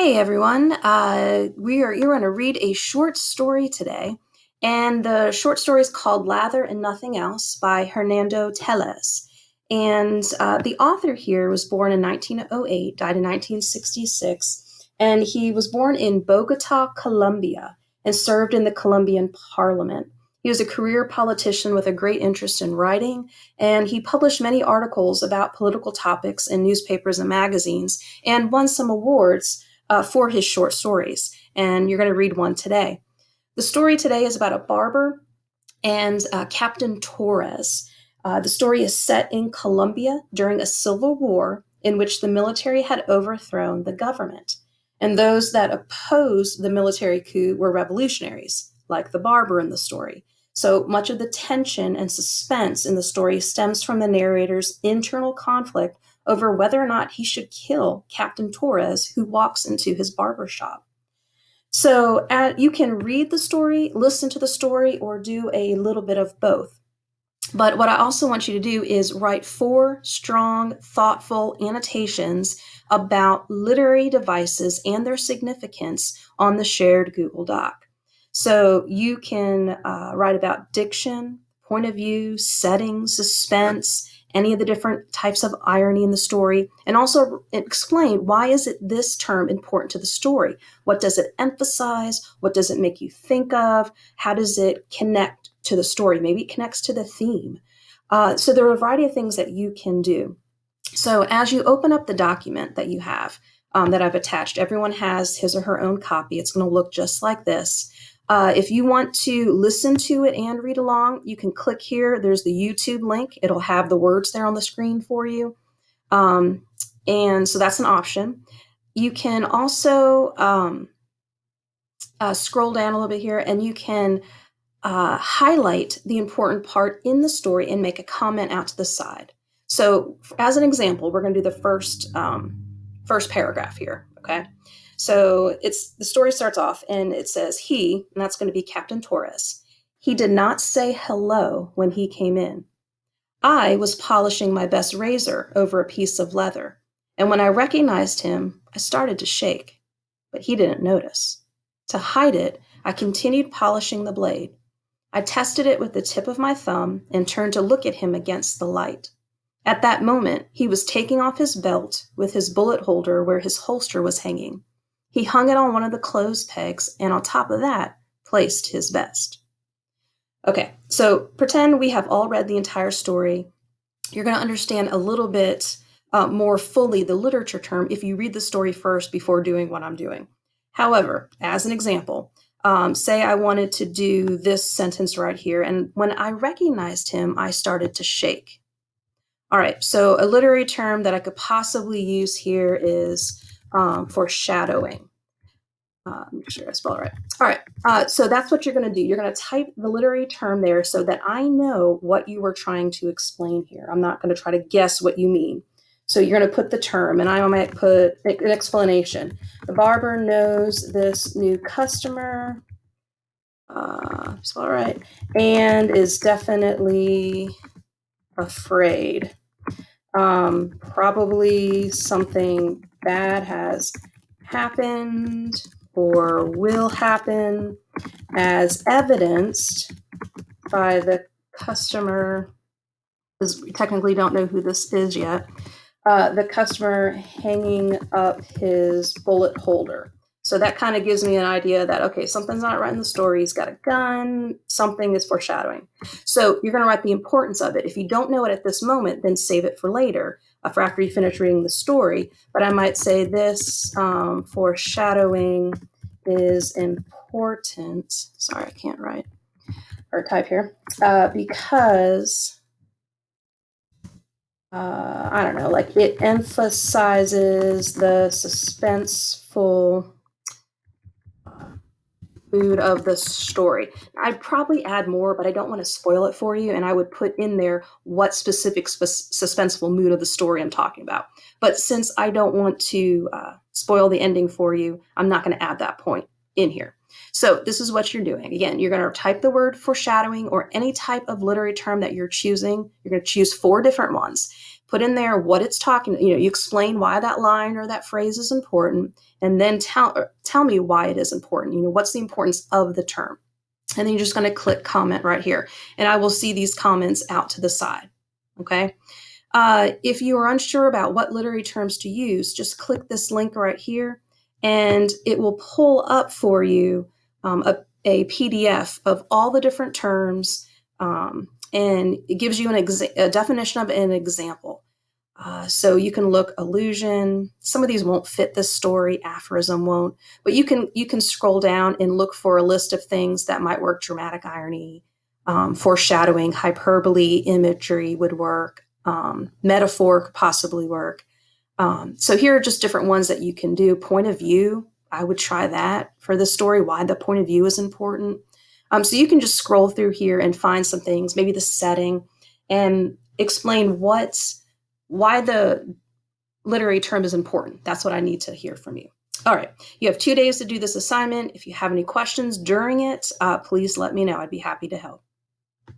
Hey everyone, you're going to read a short story today, and the short story is called Lather and Nothing Else by Hernando Tellez. And the author here was born in 1908, died in 1966, and he was born in Bogota, Colombia, and served in the Colombian Parliament. He was a career politician with a great interest in writing, and he published many articles about political topics in newspapers and magazines, and won some awards for his short stories. And you're going to read one today. The story today is about a barber and Captain Torres. The story is set in Colombia during a civil war in which the military had overthrown the government. And those that opposed the military coup were revolutionaries, like the barber in the story. So much of the tension and suspense in the story stems from the narrator's internal conflict over whether or not he should kill Captain Torres, who walks into his barber shop. So you can read the story, listen to the story, or do a little bit of both. But what I also want you to do is write 4 strong, thoughtful annotations about literary devices and their significance on the shared Google Doc. So you can write about diction, point of view, setting, suspense, any of the different types of irony in the story, and also explain why is it this term important to the story? What does it emphasize? What does it make you think of? How does it connect to the story? Maybe it connects to the theme. So there are a variety of things that you can do. So as you open up the document that you have that I've attached, everyone has his or her own copy. It's going to look just like this. If you want to listen to it and read along, you can click here. There's the YouTube link. It'll have the words there on the screen for you. And so that's an option. You can also scroll down a little bit here, and you can highlight the important part in the story and make a comment out to the side. So as an example, we're going to do the first paragraph here, okay? So the story starts off and it says, he, and that's going to be Captain Torres, he did not say hello when he came in. I was polishing my best razor over a piece of leather, and when I recognized him, I started to shake, but he didn't notice. To hide it, I continued polishing the blade. I tested it with the tip of my thumb and turned to look at him against the light. At that moment, he was taking off his belt with his bullet holder where his holster was hanging. He hung it on one of the clothes pegs, and on top of that, placed his vest. Okay, so pretend we have all read the entire story. You're going to understand a little bit more fully the literature term if you read the story first before doing what I'm doing. However, as an example, say I wanted to do this sentence right here, and when I recognized him, I started to shake. All right, so a literary term that I could possibly use here is foreshadowing. Make sure I spell it right. All right, so that's what you're going to do. You're going to type the literary term there so that I know what you were trying to explain here. I'm not going to try to guess what you mean. So you're going to put the term, and I might put an explanation. The barber knows this new customer, spell it right, and is definitely afraid. Probably something bad has happened or will happen, as evidenced by the customer, because we technically don't know who this is yet, the customer hanging up his bullet holder. So that kind of gives me an idea that, okay, something's not right in the story. He's got a gun, something is foreshadowing. So you're going to write the importance of it. If you don't know it at this moment, then save it for later, for after you finish reading the story. But I might say this foreshadowing is important. Sorry, I can't write or type here. Because I don't know, like it emphasizes the suspenseful mood of the story. I'd probably add more, but I don't want to spoil it for you, and I would put in there what specific suspenseful mood of the story I'm talking about. But since I don't want to spoil the ending for you, I'm not going to add that point in here. So this is what you're doing. Again, you're going to type the word foreshadowing or any type of literary term that you're choosing. You're going to choose 4 different ones. put in there what it's talking, you explain why that line or that phrase is important, and then tell me why it is important. What's the importance of the term? And then you're just going to click comment right here, and I will see these comments out to the side. Okay. If you are unsure about what literary terms to use, just click this link right here, and it will pull up for you a PDF of all the different terms, and it gives you a definition of an example. So you can look allusion. Some of these won't fit this story, aphorism won't, but you can scroll down and look for a list of things that might work. Dramatic irony, foreshadowing, hyperbole, imagery would work. Metaphor could possibly work. So here are just different ones that you can do. Point of view, I would try that for this story, why the point of view is important. So you can just scroll through here and find some things, maybe the setting, and explain why the literary term is important. That's what I need to hear from you. All right, you have 2 days to do this assignment. If you have any questions during it, please let me know. I'd be happy to help.